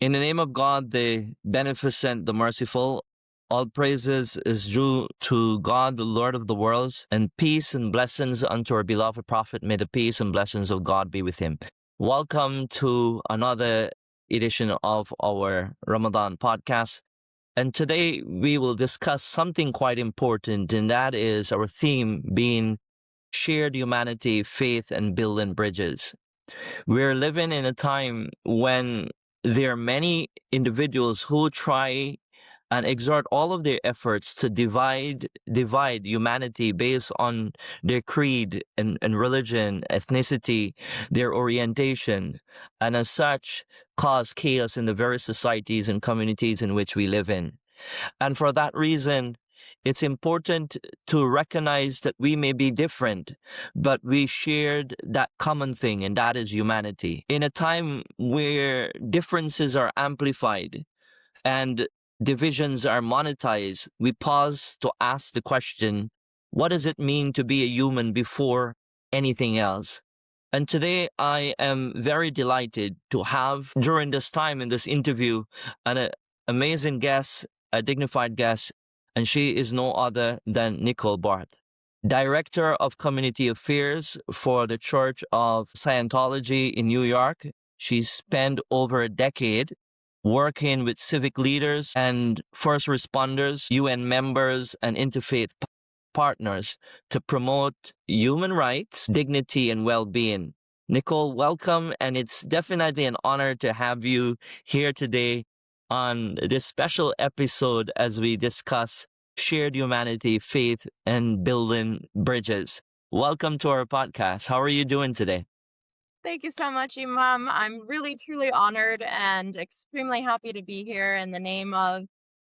In the name of God, the beneficent, the merciful, all praises is due to God, the Lord of the worlds, and peace and blessings unto our beloved prophet. May the peace and blessings of God be with him. Welcome to another edition of our Ramadan podcast. And today we will discuss something quite important, and that is our theme being shared humanity, faith, and building bridges. We're living in a time when there are many individuals who try and exert all of their efforts to divide humanity based on their creed and religion, ethnicity, their orientation, and as such cause chaos in the very societies and communities in which we live in. And for that reason, it's important to recognize that we may be different, but we shared that common thing, and that is humanity. In a time where differences are amplified and divisions are monetized, we pause to ask the question, what does it mean to be a human before anything else? And today I am very delighted to have, during this time in this interview, an amazing guest, a dignified guest, and she is no other than Nicole Barth, Director of Community Affairs for the Church of Scientology in New York. She's spent over a decade working with civic leaders and first responders, UN members, and interfaith partners to promote human rights, dignity, and well-being. Nicole, welcome, and it's definitely an honor to have you here today on this special episode as we discuss shared humanity, faith, and building bridges. Welcome to our podcast. How are you doing today? Thank you so much, Imam. I'm really, truly honored and extremely happy to be here in the name of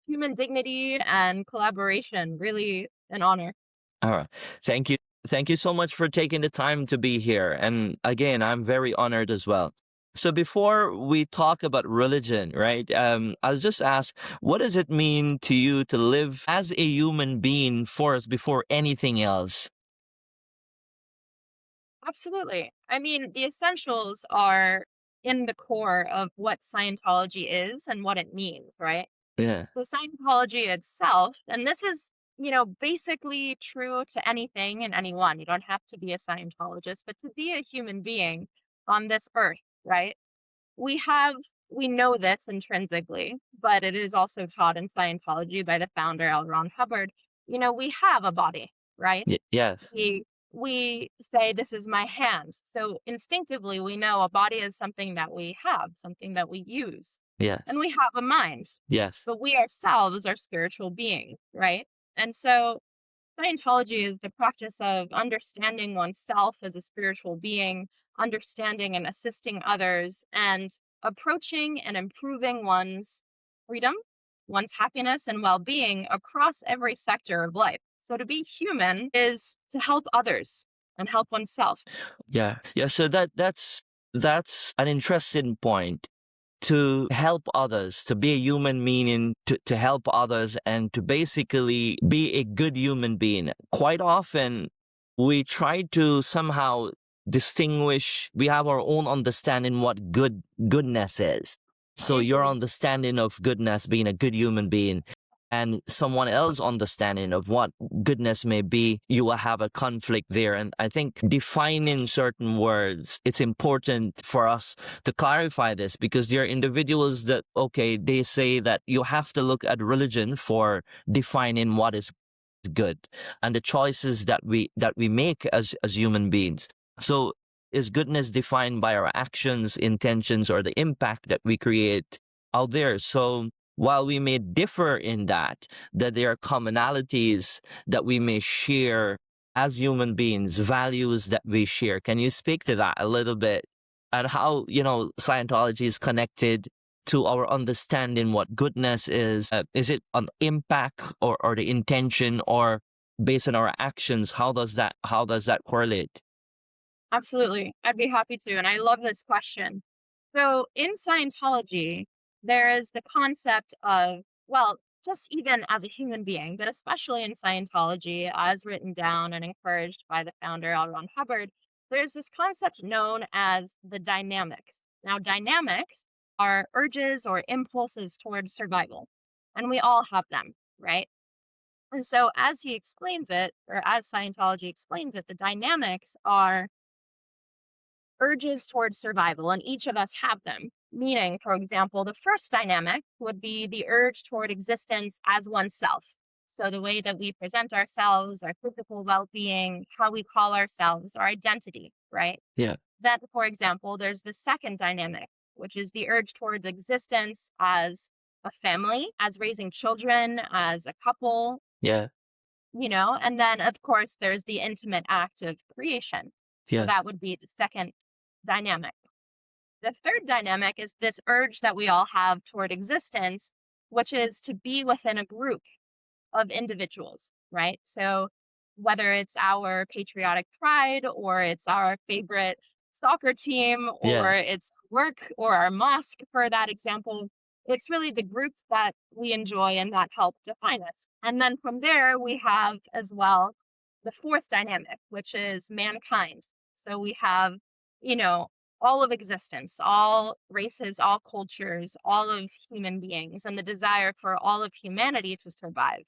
human dignity and collaboration. Really an honor. All right. Thank you. Thank you so much for taking the time to be here. And again, I'm very honored as well. So before we talk about religion, right, I'll just ask, what does it mean to you to live as a human being first before anything else? Absolutely. I mean, the essentials are in the core of what Scientology is and what it means, right? Yeah. So Scientology itself, and this is, basically true to anything and anyone. You don't have to be a Scientologist, but to be a human being on this earth, right? We have we know this intrinsically, but it is also taught in Scientology by the founder L. Ron Hubbard. We have a body, right? Yes. We say this is my hand. So instinctively we know a body is something that we have, something that we use. And Yes. we have a mind. Yes. But we ourselves are spiritual beings, right? And so Scientology is the practice of understanding oneself as a spiritual being, understanding and assisting others, and approaching and improving one's freedom, one's happiness, and well being across every sector of life. So to be human is to help others and help oneself. Yeah. Yeah. So that's an interesting point. To help others, to be a human meaning, to help others, and to basically be a good human being. Quite often, we try to somehow distinguish, we have our own understanding what goodness is. So your Mhm. understanding of goodness being a good human being and someone else's understanding of what goodness may be, you will have a conflict there. And I think defining certain words, it's important for us to clarify this because there are individuals that, okay, they say that you have to look at religion for defining what is good and the choices that we make as human beings. So is goodness defined by our actions, intentions, or the impact that we create out there? So while we may differ in that there are commonalities that we may share as human beings, values that we share. Can you speak to that a little bit and how, Scientology is connected to our understanding what goodness is? Is it an impact or the intention or based on our actions? How does that correlate? Absolutely. I'd be happy to. And I love this question. So in Scientology, there is the concept of, well, just even as a human being, but especially in Scientology, as written down and encouraged by the founder, L. Ron Hubbard, there's this concept known as the dynamics. Now, dynamics are urges or impulses towards survival. And we all have them, right? And so, as he explains it, or as Scientology explains it, the dynamics are urges towards survival, and each of us have them. Meaning, for example, the first dynamic would be the urge toward existence as oneself. So, the way that we present ourselves, our physical well being, how we call ourselves, our identity, right? Yeah. Then, for example, there's the second dynamic, which is the urge towards existence as a family, as raising children, as a couple, Yeah. and then, of course, there's the intimate act of creation. So Yeah. that would be the second dynamic. The third dynamic is this urge that we all have toward existence, which is to be within a group of individuals, right? So whether it's our patriotic pride or it's our favorite soccer team or Yeah. it's work or our mosque, for that example, it's really the groups that we enjoy and that help define us. And then from there, we have as well the fourth dynamic, which is mankind. So we have, you know, all of existence, all races, all cultures, all of human beings, and the desire for all of humanity to survive.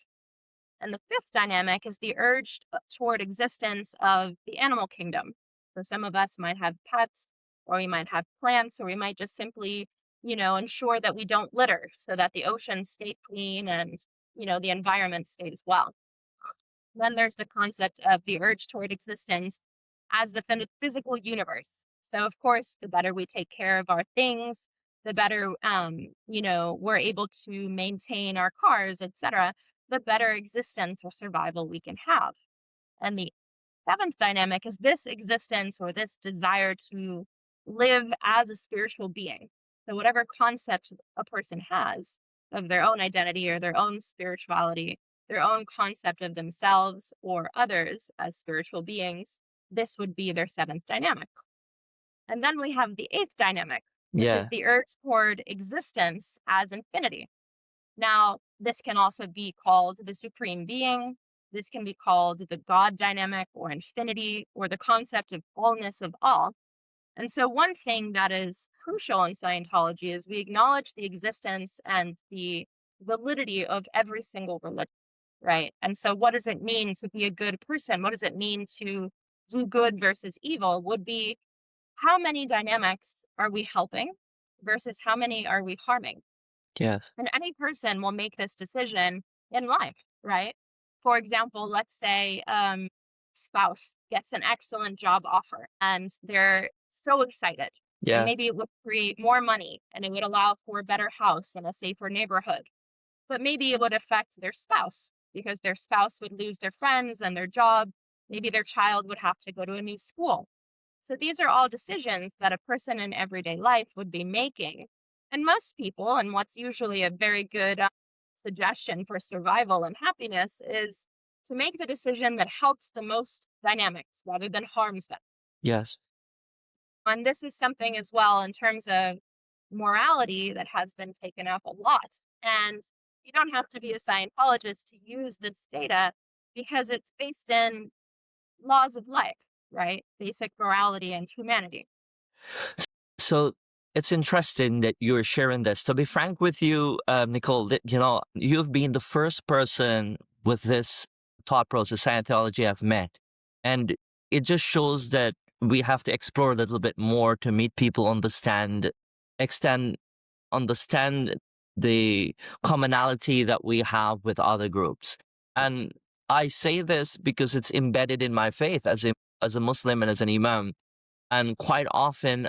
And the fifth dynamic is the urge toward existence of the animal kingdom. So some of us might have pets, or we might have plants, or we might just simply, ensure that we don't litter so that the oceans stay clean and, the environment stays well. Then there's the concept of the urge toward existence as the physical universe. So, of course, the better we take care of our things, the better, we're able to maintain our cars, etc., the better existence or survival we can have. And the seventh dynamic is this existence or this desire to live as a spiritual being. So, whatever concept a person has of their own identity or their own spirituality, their own concept of themselves or others as spiritual beings, this would be their seventh dynamic. And then we have the eighth dynamic, which is Yeah. the urge toward existence as infinity. Now, this can also be called the supreme being. This can be called the God dynamic or infinity or the concept of allness of all. And so, one thing that is crucial in Scientology is we acknowledge the existence and the validity of every single religion, right? And so, what does it mean to be a good person? What does it mean to do good versus evil? Would be how many dynamics are we helping versus how many are we harming? Yes. And any person will make this decision in life, right? For example, let's say spouse gets an excellent job offer and they're so excited. And Yeah. maybe it would create more money and it would allow for a better house and a safer neighborhood. But maybe it would affect their spouse because their spouse would lose their friends and their job. Maybe their child would have to go to a new school. So these are all decisions that a person in everyday life would be making. And most people, and what's usually a very good suggestion for survival and happiness, is to make the decision that helps the most dynamics rather than harms them. Yes. And this is something as well in terms of morality that has been taken up a lot. And you don't have to be a Scientologist to use this data because it's based in laws of life, right? Basic morality and humanity. So it's interesting that you're sharing this. To be frank with you, Nicole, you've been the first person with this thought process, Scientology, I've met. And it just shows that we have to explore a little bit more to meet people, understand the commonality that we have with other groups. And I say this because it's embedded in my faith as a Muslim and as an imam. And quite often,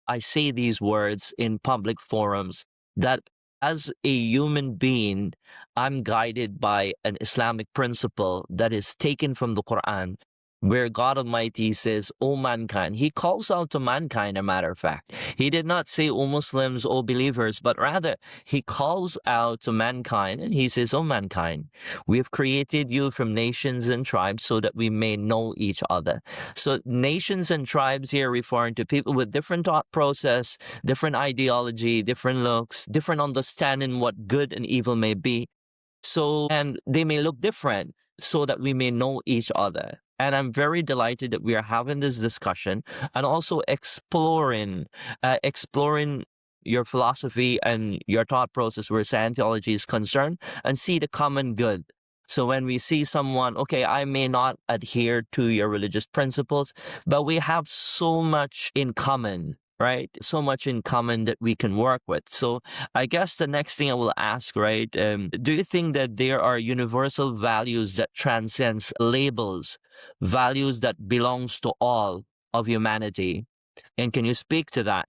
I say these words in public forums that as a human being, I'm guided by an Islamic principle that is taken from the Quran, where God Almighty says, O mankind. He calls out to mankind, a matter of fact. He did not say, O Muslims, O believers, but rather he calls out to mankind and he says, O mankind, we have created you from nations and tribes so that we may know each other. So nations and tribes here referring to people with different thought process, different ideology, different looks, different understanding what good and evil may be. And they may look different so that we may know each other. And I'm very delighted that we are having this discussion and also exploring your philosophy and your thought process where Scientology is concerned and see the common good. So when we see someone, okay, I may not adhere to your religious principles, but we have so much in common, right? So much in common that we can work with. So I guess the next thing I will ask, right? Do you think that there are universal values that transcends labels, values that belongs to all of humanity? And can you speak to that?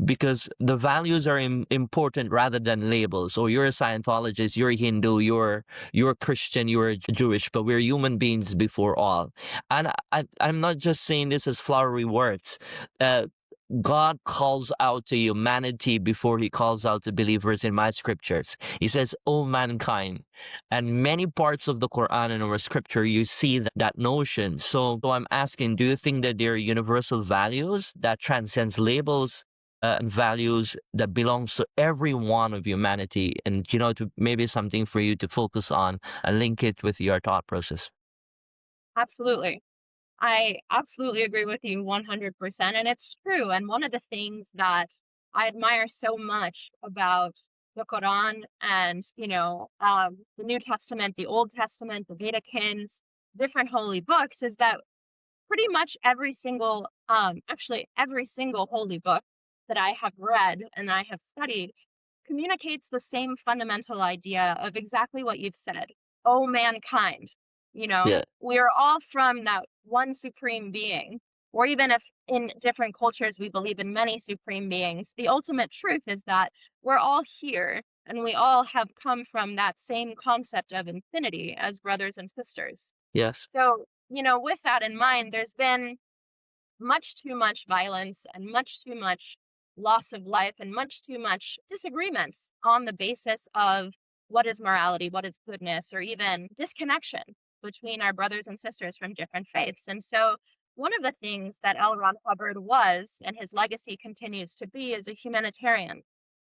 Because the values are important rather than labels. So you're a Scientologist, you're a Hindu, you're a Christian, you're Jewish, but we're human beings before all. And I'm not just saying this as flowery words. God calls out to humanity before he calls out to believers in my scriptures. He says, "Oh, mankind." And many parts of the Quran and our scripture, you see that notion. So I'm asking, do you think that there are universal values that transcends labels and values that belongs to every one of humanity? And, to maybe something for you to focus on and link it with your thought process. Absolutely. I absolutely agree with you 100%. And it's true. And one of the things that I admire so much about the Quran and, the New Testament, the Old Testament, the Vedakins, different holy books is that pretty much every single holy book that I have read and I have studied communicates the same fundamental idea of exactly what you've said. Oh, mankind, Yeah. we are all from that one supreme being. Or even if in different cultures we believe in many supreme beings, the ultimate truth is that we're all here and we all have come from that same concept of infinity as brothers and sisters. Yes. So, with that in mind, there's been much too much violence and much too much loss of life and much too much disagreements on the basis of what is morality, what is goodness, or even disconnection between our brothers and sisters from different faiths. And so one of the things that L. Ron Hubbard was, and his legacy continues to be, is a humanitarian.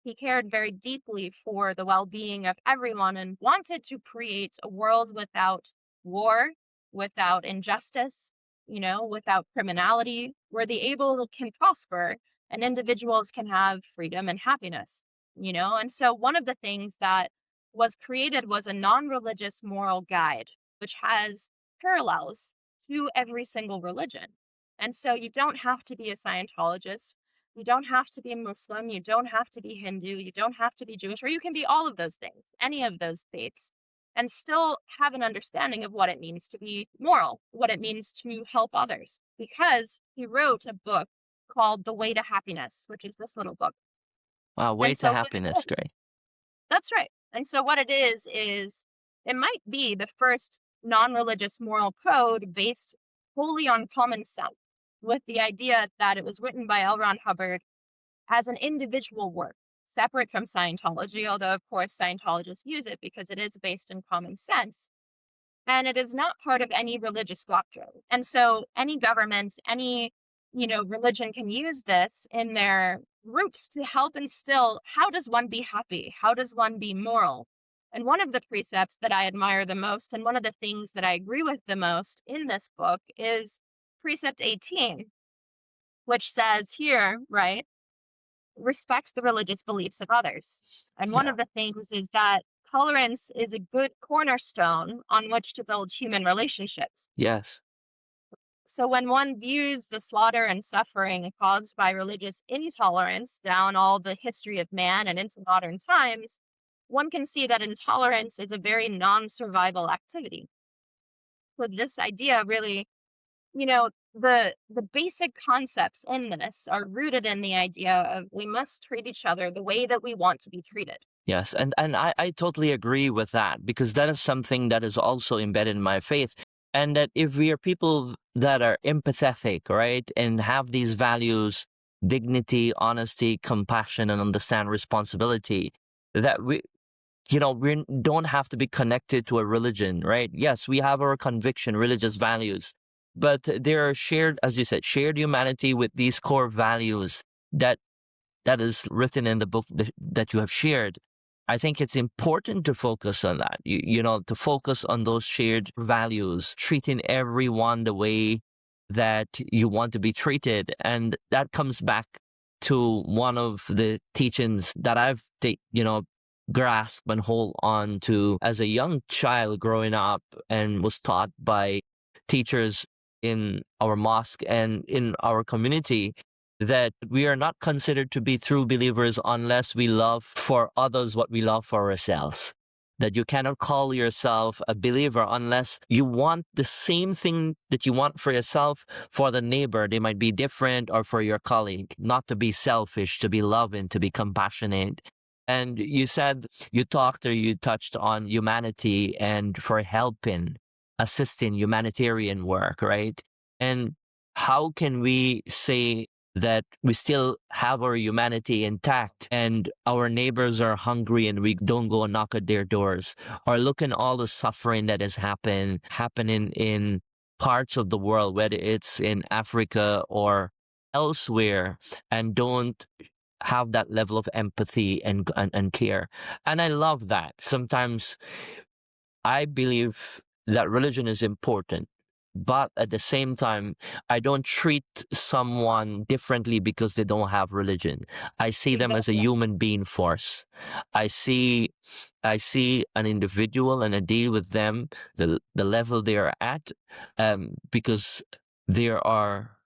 He cared very deeply for the well-being of everyone and wanted to create a world without war, without injustice, without criminality, where the able can prosper and individuals can have freedom and happiness, And so one of the things that was created was a non-religious moral guide, which has parallels to every single religion. And so you don't have to be a Scientologist. You don't have to be Muslim. You don't have to be Hindu. You don't have to be Jewish, or you can be all of those things, any of those faiths, and still have an understanding of what it means to be moral, what it means to help others. Because he wrote a book called The Way to Happiness, which is this little book. Wow, way And to so what it happiness. is, Great. that's right. And so what it is it might be the first non-religious moral code based wholly on common sense, with the idea that it was written by L. Ron Hubbard as an individual work, separate from Scientology, although of course Scientologists use it because it is based in common sense. And it is not part of any religious doctrine. And so any government, any, religion can use this in their groups to help instill, how does one be happy? How does one be moral? And one of the precepts that I admire the most, and one of the things that I agree with the most in this book, is precept 18, which says here, right, respect the religious beliefs of others. And one Yeah. of the things is that tolerance is a good cornerstone on which to build human relationships. Yes. So when one views the slaughter and suffering caused by religious intolerance down all the history of man and into modern times, one can see that intolerance is a very non-survival activity. So this idea really, the basic concepts in this are rooted in the idea of we must treat each other the way that we want to be treated. Yes, and I totally agree with that, because that is something that is also embedded in my faith. And that if we are people that are empathetic, right, and have these values, dignity, honesty, compassion, and understand responsibility, that we don't have to be connected to a religion, right? Yes, we have our conviction, religious values, but there are shared, as you said, shared humanity with these core values that is written in the book that you have shared. I think it's important to focus on that, to focus on those shared values, treating everyone the way that you want to be treated. And that comes back to one of the teachings that I've grasped and hold on to as a young child growing up, and was taught by teachers in our mosque and in our community, that we are not considered to be true believers unless we love for others what we love for ourselves. That you cannot call yourself a believer unless you want the same thing that you want for yourself for the neighbor. They might be different, or for your colleague. Not to be selfish, to be loving, to be compassionate. And you touched on humanity and for helping, assisting humanitarian work, right? And how can we say that we still have our humanity intact and our neighbors are hungry and we don't go and knock at their doors, or look at all the suffering that is happening in parts of the world, whether it's in Africa or elsewhere, and don't have that level of empathy and care. And I love that. Sometimes I believe that religion is important, but at the same time, I don't treat someone differently because they don't have religion. I see them as a Exactly. human being force. I see an individual and I deal with them the level they are at, because there are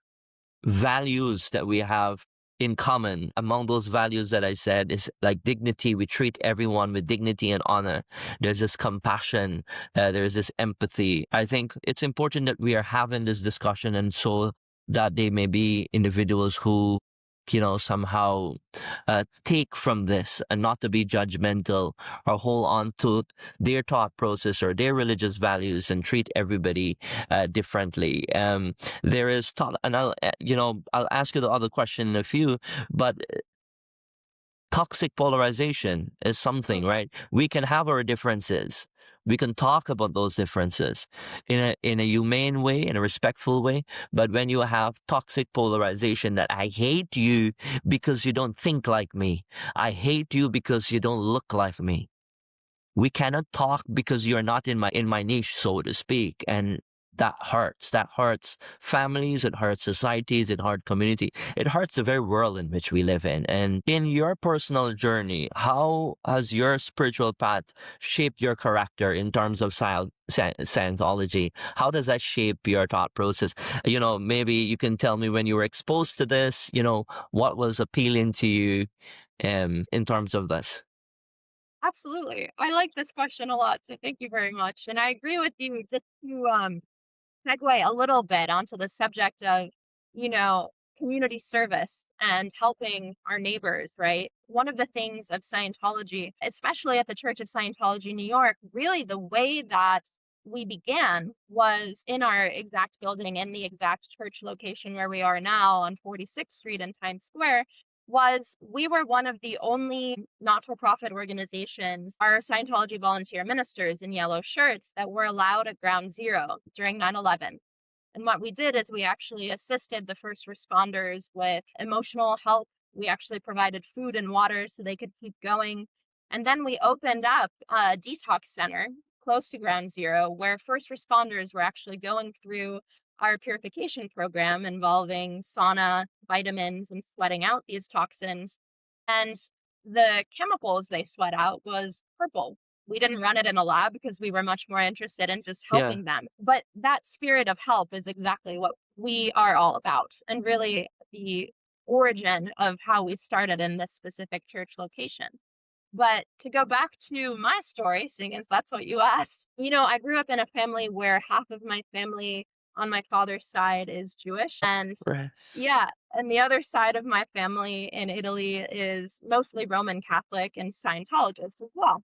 values that we have in common. Among those values that I said is like dignity. We treat everyone with dignity and honor. There's this compassion. There's this empathy. I think it's important that we are having this discussion, and so that they may be individuals who, somehow take from this, and not to be judgmental or hold on to their thought process or their religious values and treat everybody differently. There is thought, and I'll ask you the other question in a few, but toxic polarization is something, right? We can have our differences. We can talk about those differences in a humane way, in a respectful way. But when you have toxic polarization, that I hate you because you don't think like me, I hate you because you don't look like me. We cannot talk because you're not in my niche, so to speak. And that hurts families, it hurts societies, it hurts community, it hurts the very world in which we live in. And in your personal journey, how has your spiritual path shaped your character in terms of Scientology? How does that shape your thought process? Maybe you can tell me when you were exposed to this, what was appealing to you in terms of this. Absolutely. I like this question a lot, so thank you very much. And I agree with you. Just to segue a little bit onto the subject of, you know, community service and helping our neighbors, right? One of the things of Scientology, especially at the Church of Scientology New York, really the way that we began was in our exact building, in the exact church location where we are now on 46th Street in Times Square. Was we were one of the only not-for-profit organizations, our Scientology volunteer ministers in yellow shirts, that were allowed at Ground Zero during 9/11. And what we did is we actually assisted the first responders with emotional help. We actually provided food and water so they could keep going. And then we opened up a detox center close to Ground Zero where first responders were actually going through our purification program involving sauna, vitamins, and sweating out these toxins. And the chemicals they sweat out was purple. We didn't run it in a lab because we were much more interested in just Yeah. helping them. But that spirit of help is exactly what we are all about, and really the origin of how we started in this specific church location. But to go back to my story, seeing as that's what you asked, I grew up in a family where half of my family on my father's side is Jewish. And Right. yeah, and the other side of my family in Italy is mostly Roman Catholic and Scientologist as well.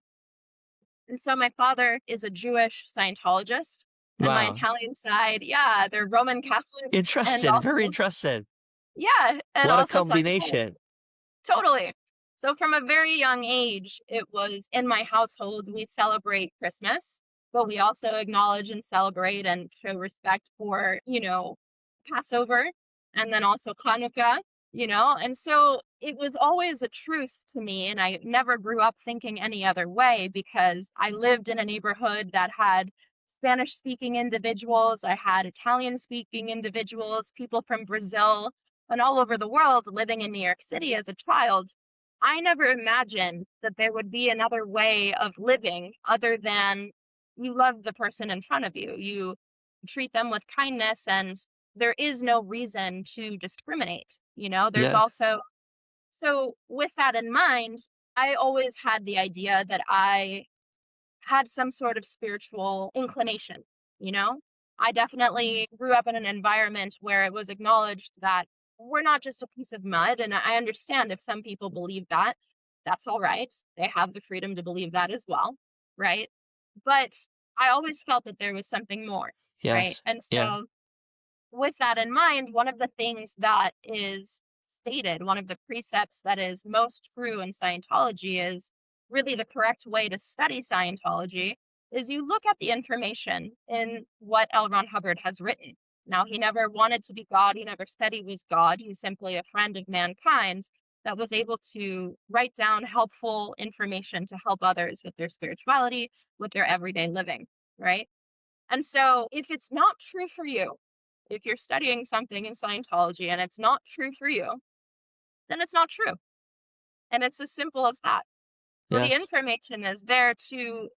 And so my father is a Jewish Scientologist, and my Wow. Italian side, yeah, they're Roman Catholic and Interesting. Very also, interesting. yeah, and What a also Scientology. combination. Totally. So from a very young age, it was in my household, we celebrate Christmas, but we also acknowledge and celebrate and show respect for, Passover, and then also Hanukkah. And so it was always a truth to me. And I never grew up thinking any other way because I lived in a neighborhood that had Spanish speaking individuals, I had Italian speaking individuals, people from Brazil, and all over the world living in New York City as a child, I never imagined that there would be another way of living other than you love the person in front of you. You treat them with kindness, and there is no reason to discriminate. There's Yes. also, so with that in mind, I always had the idea that I had some sort of spiritual inclination, you know? I definitely grew up in an environment where it was acknowledged that we're not just a piece of mud, and I understand if some people believe that, that's all right. They have the freedom to believe that as well, right? But I always felt that there was something more, right? Yes. And Yeah. so with that in mind, one of the things that is stated, one of the precepts that is most true in Scientology is really the correct way to study Scientology is you look at the information in what L. Ron Hubbard has written. Now, he never wanted to be God. He never said he was God. He's simply a friend of mankind that was able to write down helpful information to help others with their spirituality, with their everyday living, right? And so if it's not true for you, if you're studying something in Scientology and it's not true for you, then it's not true. And it's as simple as that. So the Yes. information is there to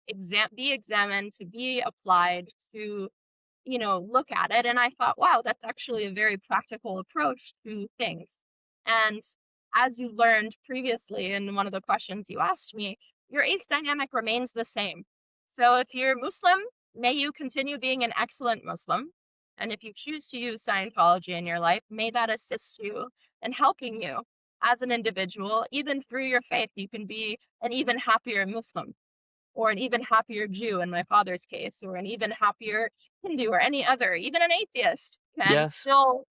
be examined, to be applied, to, look at it. And I thought, wow, that's actually a very practical approach to things. And as you learned previously in one of the questions you asked me, your eighth dynamic remains the same. So if you're Muslim, may you continue being an excellent Muslim. And if you choose to use Scientology in your life, may that assist you in helping you as an individual. Even through your faith, you can be an even happier Muslim, or an even happier Jew in my father's case, or an even happier Hindu, or any other, even an atheist can Yes. still,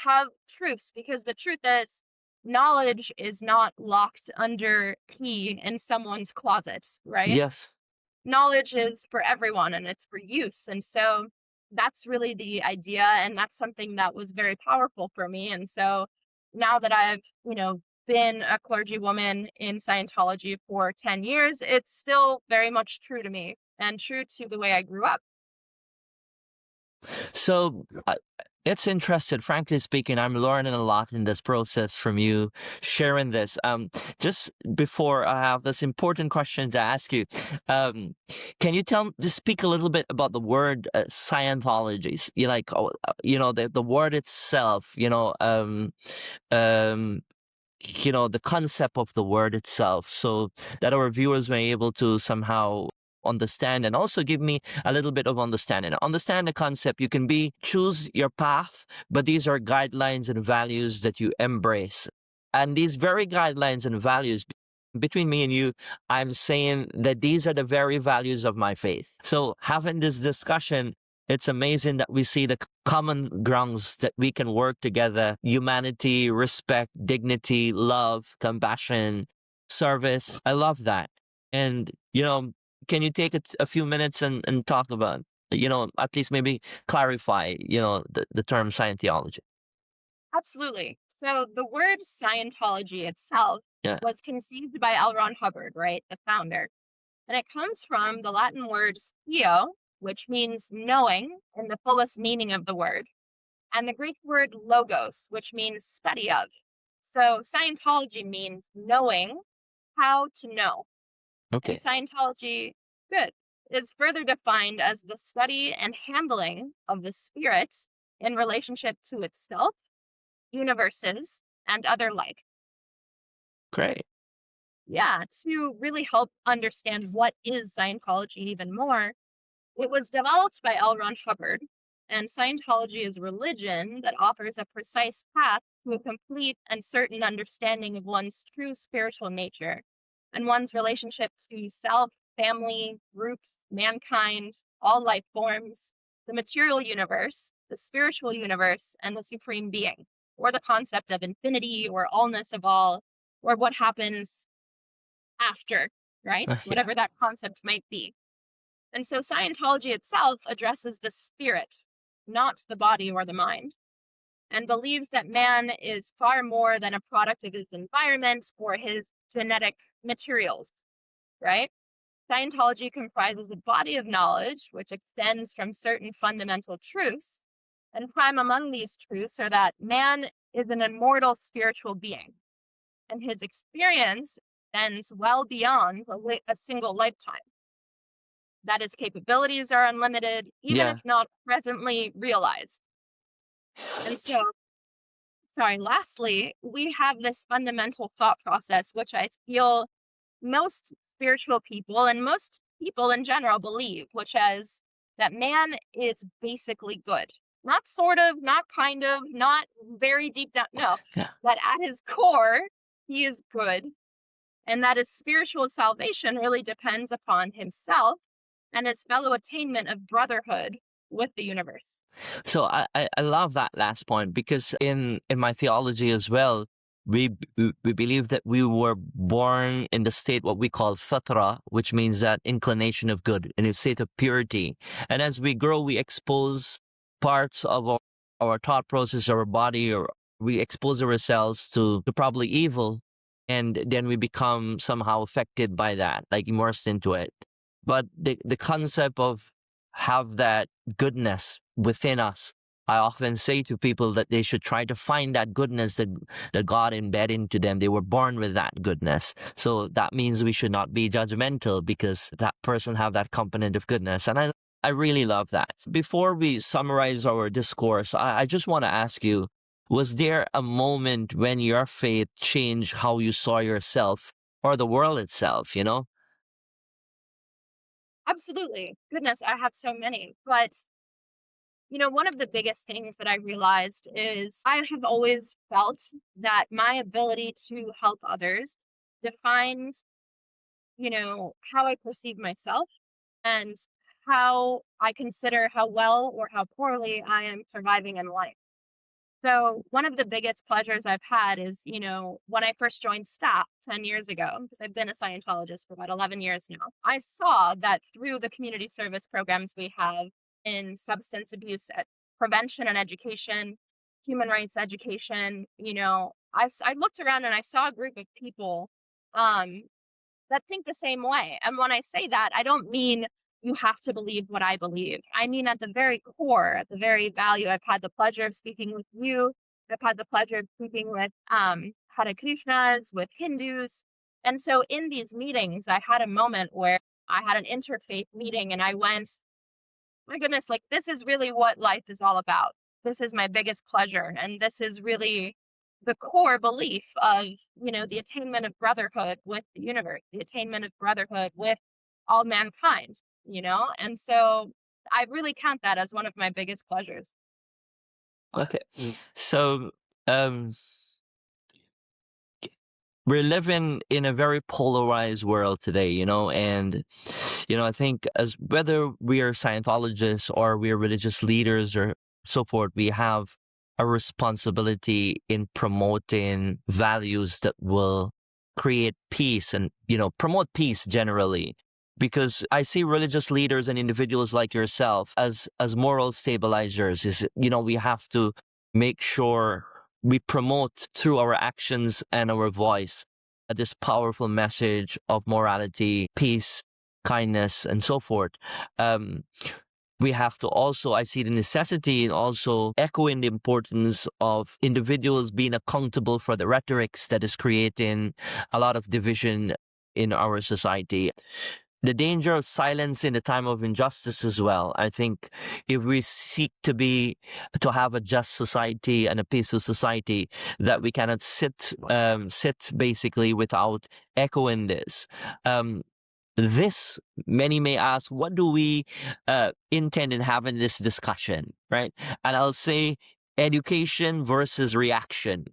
have truths, because the truth is knowledge is not locked under key in someone's closet, right? Yes. Knowledge is for everyone and it's for use. And so that's really the idea. And that's something that was very powerful for me. And so now that I've, been a clergywoman in Scientology for 10 years, it's still very much true to me and true to the way I grew up. So it's interesting. Frankly speaking, I'm learning a lot in this process from you sharing this. Just before I have this important question to ask you, can you just speak a little bit about the word Scientology? The word itself. The concept of the word itself, so that our viewers may be able to somehow understand, and also give me a little bit of understand the concept. You can choose your path, but these are guidelines and values that you embrace, and these very guidelines and values, between me and you, I'm saying that these are the very values of my faith. So having this discussion, it's amazing that we see the common grounds that we can work together: humanity, respect, dignity, love, compassion, service. I love that. And, can you take a few minutes and talk about, at least maybe clarify, the term Scientology? Absolutely. So the word Scientology itself Yeah. was conceived by L. Ron Hubbard, right? The founder. And it comes from the Latin word "scio," which means knowing in the fullest meaning of the word, and the Greek word logos, which means study of. So Scientology means knowing how to know. And Okay. Scientology, good, is further defined as the study and handling of the spirit in relationship to itself, universes, and other life. Great. Yeah, to really help understand what is Scientology even more, it was developed by L. Ron Hubbard, and Scientology is a religion that offers a precise path to a complete and certain understanding of one's true spiritual nature and one's relationship to self, family, groups, mankind, all life forms, the material universe, the spiritual universe, and the supreme being, or the concept of infinity or allness of all, or what happens after, right? Yeah. Whatever that concept might be. And so Scientology itself addresses the spirit, not the body or the mind, and believes that man is far more than a product of his environment or his genetic materials, right? Scientology comprises a body of knowledge which extends from certain fundamental truths, and prime among these truths are that man is an immortal spiritual being, and his experience extends well beyond a single lifetime. That his capabilities are unlimited, even Yeah. if not presently realized. And so, sorry, lastly, we have this fundamental thought process, which I feel most spiritual people and most people in general believe, which is that man is basically good. Not sort of, not kind of, not very deep down. No, Yeah. that at his core, he is good. And that his spiritual salvation really depends upon himself and his fellow attainment of brotherhood with the universe. So I love that last point, because in my theology as well, we believe that we were born in the state what we call fatra, which means that inclination of good, in a state of purity. And as we grow, we expose parts of our thought process, our body, or we expose ourselves to probably evil, and then we become somehow affected by that, like immersed into it. But the concept of have that goodness within us. I often say to people that they should try to find that goodness that God embedded into them. They were born with that goodness. So that means we should not be judgmental because that person have that component of goodness. And I really love that. Before we summarize our discourse, I just want to ask you, was there a moment when your faith changed how you saw yourself or the world itself, you know? Absolutely. Goodness, I have so many. But, one of the biggest things that I realized is I have always felt that my ability to help others defines, how I perceive myself and how I consider how well or how poorly I am surviving in life. So one of the biggest pleasures I've had is, when I first joined staff 10 years ago, because I've been a Scientologist for about 11 years now, I saw that through the community service programs we have in substance abuse prevention and education, human rights education, I looked around and I saw a group of people um, that think the same way. And when I say that, I don't mean you have to believe what I believe. I mean, at the very core, at the very value, I've had the pleasure of speaking with you. I've had the pleasure of speaking with Hare Krishnas, with Hindus. And so in these meetings, I had a moment where I had an interfaith meeting and I went, my goodness, like this is really what life is all about. This is my biggest pleasure. And this is really the core belief of, the attainment of brotherhood with the universe, the attainment of brotherhood with all mankind, And so I really count that as one of my biggest pleasures. Okay. So, um, we're living in a very polarized world today, and, I think as whether we are Scientologists or we are religious leaders or so forth, we have a responsibility in promoting values that will create peace and, promote peace generally. Because I see religious leaders and individuals like yourself as moral stabilizers. We have to make sure we promote through our actions and our voice this powerful message of morality, peace, kindness, and so forth. We have to also, I see the necessity in also echoing the importance of individuals being accountable for the rhetorics that is creating a lot of division in our society. The danger of silence in the time of injustice as well. I think if we seek to have a just society and a peaceful society, that we cannot sit basically without echoing this. This, many may ask, what do we intend in having this discussion, right? And I'll say education versus reaction.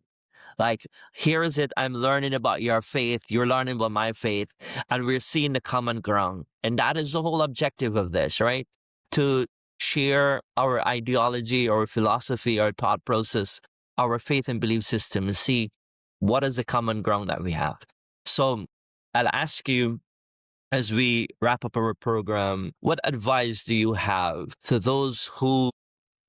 Like, here is it, I'm learning about your faith, you're learning about my faith, and we're seeing the common ground. And that is the whole objective of this, right? To share our ideology, our philosophy, our thought process, our faith and belief system, and see what is the common ground that we have. So I'll ask you, as we wrap up our program, what advice do you have to those who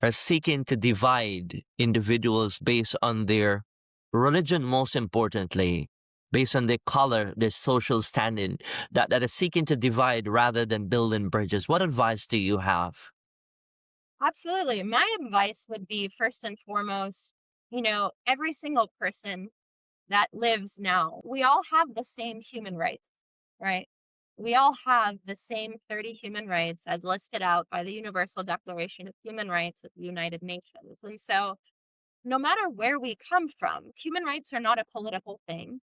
are seeking to divide individuals based on their religion, most importantly, based on their color, their social standing, that are seeking to divide rather than building bridges? What advice do you have? Absolutely. My advice would be first and foremost, every single person that lives now, we all have the same human rights, right? We all have the same 30 human rights as listed out by the Universal Declaration of Human Rights of the United Nations. And so, no matter where we come from, human rights are not a political thing.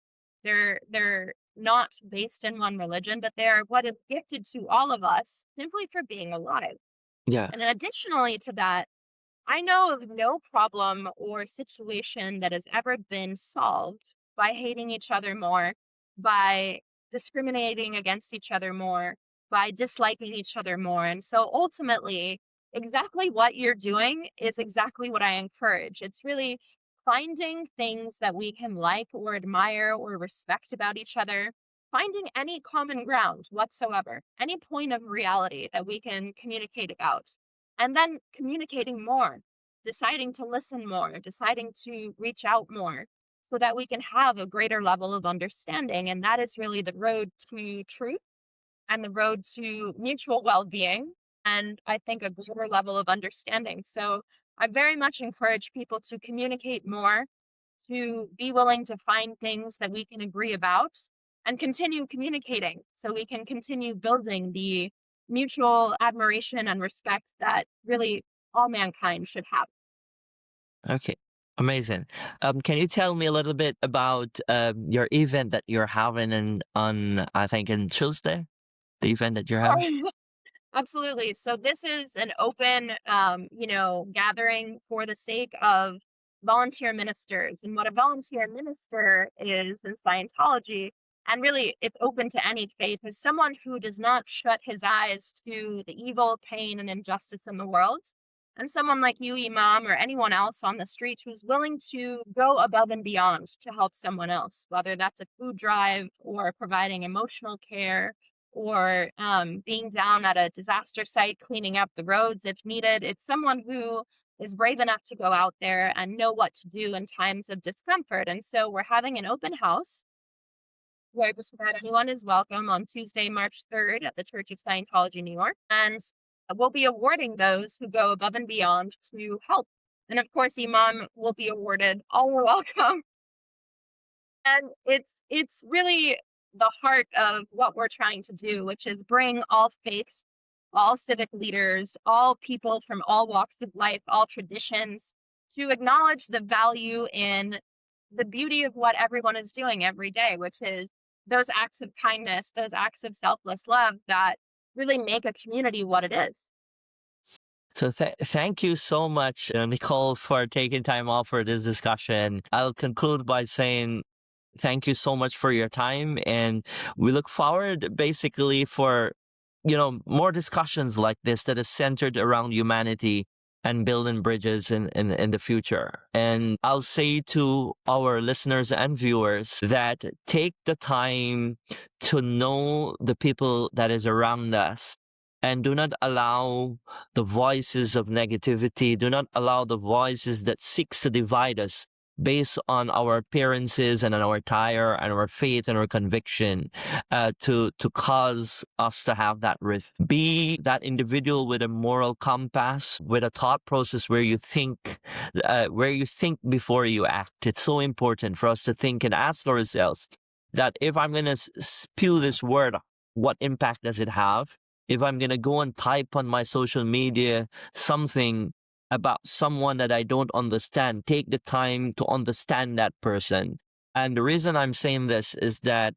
They're not based in one religion, but they are what is gifted to all of us simply for being alive. Yeah. And additionally to that, I know of no problem or situation that has ever been solved by hating each other more, by discriminating against each other more, by disliking each other more. And so ultimately, exactly what you're doing is exactly what I encourage. It's really finding things that we can like or admire or respect about each other, finding any common ground whatsoever, any point of reality that we can communicate about, and then communicating more, deciding to listen more, deciding to reach out more so that we can have a greater level of understanding. And that is really the road to truth and the road to mutual well being. And I think a greater level of understanding. So I very much encourage people to communicate more, to be willing to find things that we can agree about and continue communicating so we can continue building the mutual admiration and respect that really all mankind should have. Okay. Amazing. Can you tell me a little bit about your event that you're having on I think in Tuesday? The event that you're having? Sure. Absolutely. So this is an open, gathering for the sake of volunteer ministers. And what a volunteer minister is in Scientology, and really it's open to any faith, is someone who does not shut his eyes to the evil, pain, and injustice in the world. And someone like you, Imam, or anyone else on the street who's willing to go above and beyond to help someone else, whether that's a food drive or providing emotional care or being down at a disaster site cleaning up the roads if needed. It's someone who is brave enough to go out there and know what to do in times of discomfort. And so we're having an open house where just about anyone is welcome on Tuesday, March 3rd at the Church of Scientology, New York. And we'll be awarding those who go above and beyond to help. And of course, Imam will be awarded. All are welcome. And it's really the heart of what we're trying to do, which is bring all faiths, all civic leaders, all people from all walks of life, all traditions, to acknowledge the value in the beauty of what everyone is doing every day, which is those acts of kindness, those acts of selfless love that really make a community what it is. So thank you so much, Nicole, for taking time off for this discussion. I'll conclude by saying thank you so much for your time, and we look forward basically for more discussions like this that is centered around humanity and building bridges in the future. And I'll say to our listeners and viewers that take the time to know the people that is around us, and do not allow the voices of negativity, do not allow the voices that seeks to divide us based on our appearances and on our attire and our faith and our conviction, to cause us to have that rift. Be that individual with a moral compass, with a thought process where you think before you act. It's so important for us to think and ask ourselves that if I'm going to spew this word, what impact does it have? If I'm going to go and type on my social media something about someone that I don't understand, take the time to understand that person. And the reason I'm saying this is that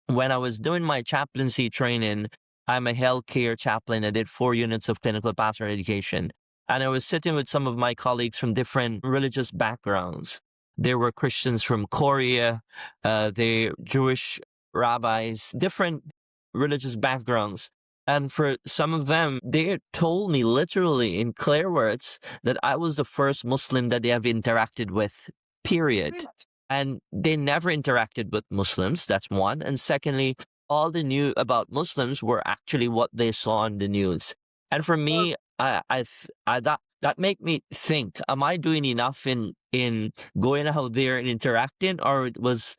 when I was doing my chaplaincy training, I'm a healthcare chaplain. I did 4 units of clinical pastoral education. And I was sitting with some of my colleagues from different religious backgrounds. There were Christians from Korea, they Jewish rabbis, different religious backgrounds. And for some of them, they told me literally in clear words that I was the first Muslim that they have interacted with, period. And they never interacted with Muslims. That's one. And secondly, all they knew about Muslims were actually what they saw on the news. And for me, that made me think: am I doing enough in going out there and interacting, or it was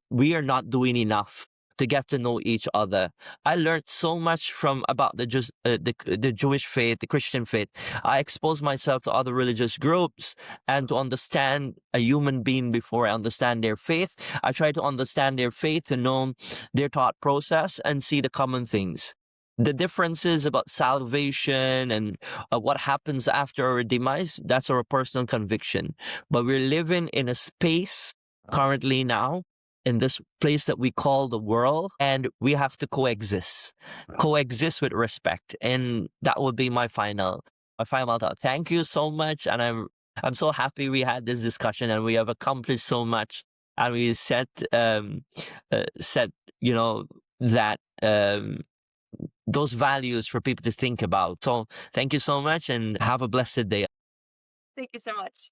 we are not doing enough to get to know each other. I learned so much from about the Jewish faith, the Christian faith. I exposed myself to other religious groups and to understand a human being before I understand their faith. I try to understand their faith and know their thought process and see the common things. The differences about salvation and what happens after our demise, that's our personal conviction. But we're living in a space currently now, in this place that we call the world, and we have to coexist with respect. And that would be my final thought. Thank you so much, and I'm so happy we had this discussion and we have accomplished so much, and we set you know that those values for people to think about. So thank you so much and have a blessed day. Thank you so much.